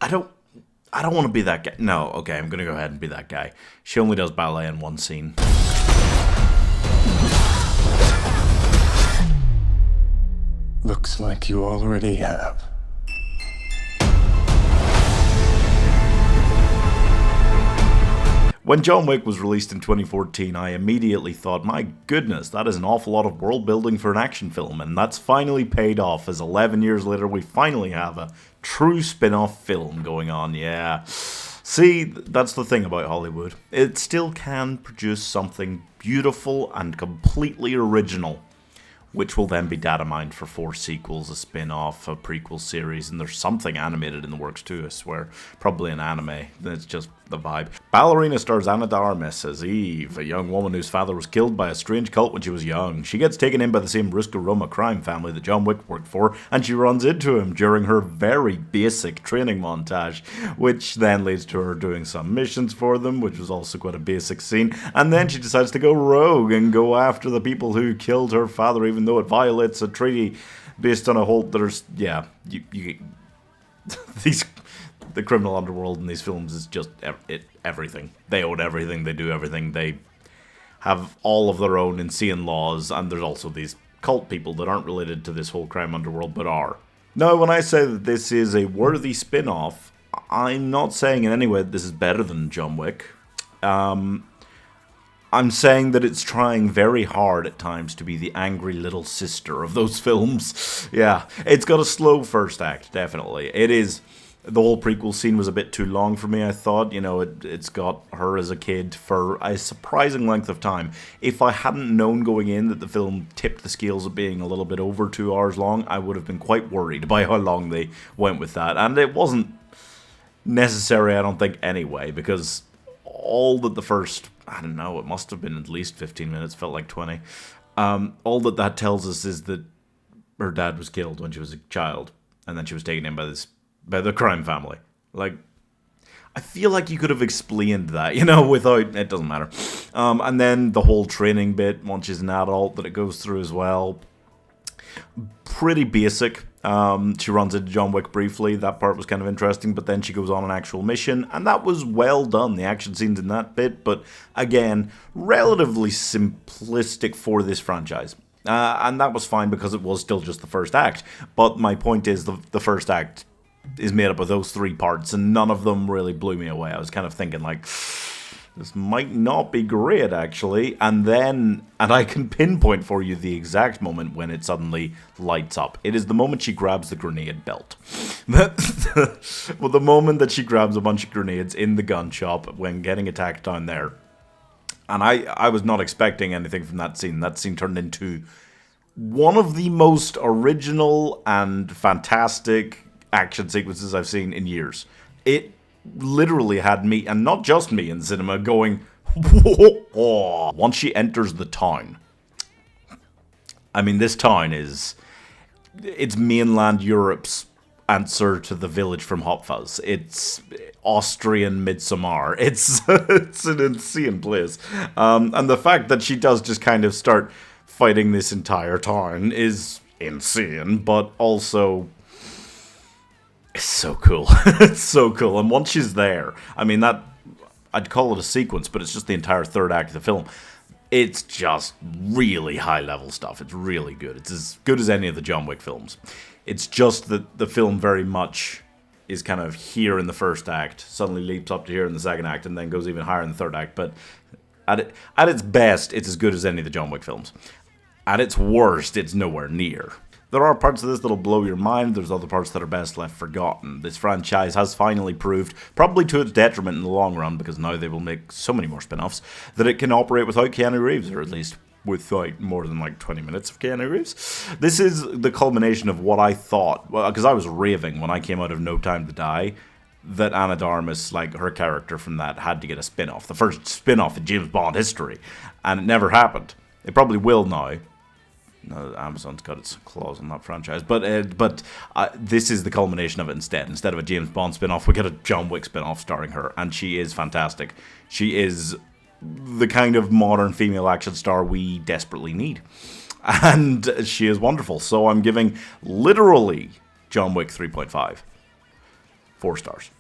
I don't want to be that guy. No, okay, I'm gonna go ahead and be that guy. She only does ballet in one scene. Looks like you already have. When John Wick was released in 2014, I immediately thought, my goodness, that is an awful lot of world building for an action film, and that's finally paid off, as 11 years later we finally have a true spin-off film going on, yeah. See, that's the thing about Hollywood. It still can produce something beautiful and completely original, which will then be data mined for 4 sequels, a spin-off, a prequel series, and there's something animated in the works too, I swear. Probably an anime, that's just the vibe. Ballerina stars Ana de Armas as Eve, a young woman whose father was killed by a strange cult when she was young. She gets taken in by the same Ruska Roma crime family that John Wick worked for, and she runs into him during her very basic training montage, which then leads to her doing some missions for them, which was also quite a basic scene, and then she decides to go rogue and go after the people who killed her father, even though it violates a treaty based on a whole... There's... Yeah, these... The criminal underworld in these films is just everything. They own everything, they do everything, they have all of their own insane laws, and there's also these cult people that aren't related to this whole crime underworld, but are. Now, when I say that this is a worthy spin-off, I'm not saying in any way that this is better than John Wick. I'm saying that it's trying very hard at times to be the angry little sister of those films. Yeah, it's got a slow first act, definitely. It is... The whole prequel scene was a bit too long for me, I thought. You know, it's got her as a kid for a surprising length of time. If I hadn't known going in that the film tipped the scales of being a little bit over 2 hours long, I would have been quite worried by how long they went with that. And it wasn't necessary, I don't think, anyway, because all that the first, I don't know, it must have been at least 15 minutes, felt like 20. All that tells us is that her dad was killed when she was a child, and then she was taken in by the crime family. Like, I feel like you could have explained that, you know, without... It doesn't matter. And then the whole training bit, once she's an adult, that it goes through as well. Pretty basic. She runs into John Wick briefly. That part was kind of interesting, but then she goes on an actual mission, and that was well done. The action scenes in that bit, but again, relatively simplistic for this franchise. And that was fine because it was still just the first act. But my point is, the first act is made up of those 3 parts, and none of them really blew me away. I was kind of thinking, like, this might not be great, actually. And I can pinpoint for you the exact moment when it suddenly lights up. It is the moment she grabs the grenade belt. Well, the moment that she grabs a bunch of grenades in the gun shop when getting attacked down there. And I was not expecting anything from that scene. That scene turned into one of the most original and fantastic action sequences I've seen in years. It literally had me, and not just me in cinema, going, whoa. Once she enters the town. I mean, this town it's mainland Europe's answer to the village from Hot Fuzz. It's Austrian Midsommar. It's an insane place. And the fact that she does just kind of start fighting this entire town is insane, but also... It's so cool. It's so cool. And once she's there, I mean, I'd call it a sequence, but it's just the entire third act of the film. It's just really high-level stuff. It's really good. It's as good as any of the John Wick films. It's just that the film very much is kind of here in the first act, suddenly leaps up to here in the second act, and then goes even higher in the third act. But at its best, it's as good as any of the John Wick films. At its worst, it's nowhere near. There are parts of this that'll blow your mind, there's other parts that are best left forgotten. This franchise has finally proved, probably to its detriment in the long run, because now they will make so many more spin-offs, that it can operate without Keanu Reeves, or at least without more than like 20 minutes of Keanu Reeves. This is the culmination of what I thought, well, because I was raving when I came out of No Time to Die, that Ana de Armas, like her character from that, had to get a spin-off. The first spin-off in James Bond history. And it never happened. It probably will now. No, Amazon's got its claws on that franchise, but this is the culmination of it instead. Instead of a James Bond spin-off, we get a John Wick spin-off starring her, and she is fantastic. She is the kind of modern female action star we desperately need, and she is wonderful. So I'm giving literally John Wick 3.5. 4 stars.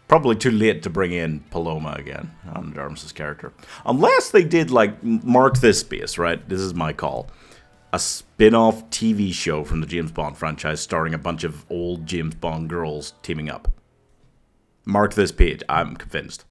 Probably too late to bring in Paloma again, Ana de Armas' character. Unless they did, like, mark this space, right? This is my call. A spin-off TV show from the James Bond franchise starring a bunch of old James Bond girls teaming up. Mark this page. I'm convinced.